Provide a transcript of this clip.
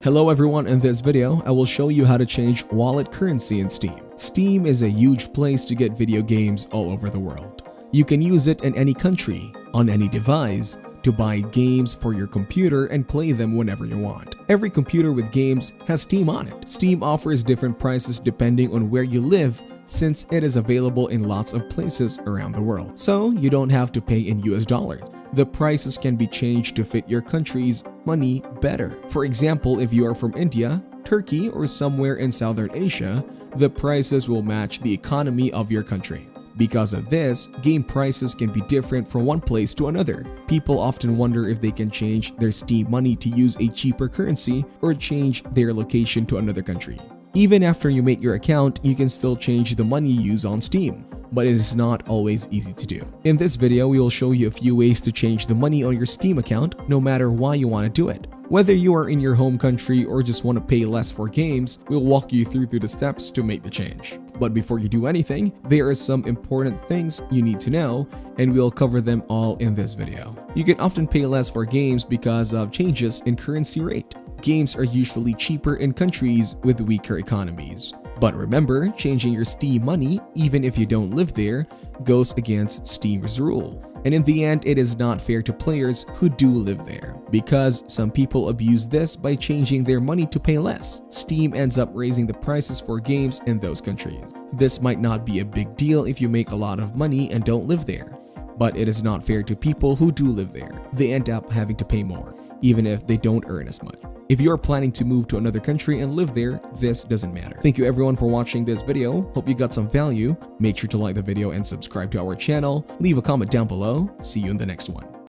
Hello everyone, in this video I will show you how to change wallet currency in Steam. Steam is a huge place to get video games all over the world. You can use it in any country, on any device, to buy games for your computer and play them whenever you want. Every computer with games has Steam on it. Steam offers different prices depending on where you live, since it is available in lots of places around the world. So you don't have to pay in US dollars. The prices can be changed to fit your country's money better. For example, if you are from India, Turkey, or somewhere in Southern Asia, the prices will match the economy of your country. Because of this, game prices can be different from one place to another. People often wonder if they can change their Steam money to use a cheaper currency or change their location to another country. Even after you make your account, you can still change the money you use on Steam, but it is not always easy to do. In this video, we will show you a few ways to change the money on your Steam account, no matter why you want to do it. Whether you are in your home country or just want to pay less for games, we'll walk you through the steps to make the change. But before you do anything, there are some important things you need to know, and we'll cover them all in this video. You can often pay less for games because of changes in currency rate. Games are usually cheaper in countries with weaker economies. But remember, changing your Steam money, even if you don't live there, goes against Steam's rule. And in the end, it is not fair to players who do live there, because some people abuse this by changing their money to pay less. Steam ends up raising the prices for games in those countries. This might not be a big deal if you make a lot of money and don't live there, but it is not fair to people who do live there. They end up having to pay more, even if they don't earn as much. If you are planning to move to another country and live there, this doesn't matter. Thank you everyone for watching this video. Hope you got some value. Make sure to like the video and subscribe to our channel. Leave a comment down below. See you in the next one.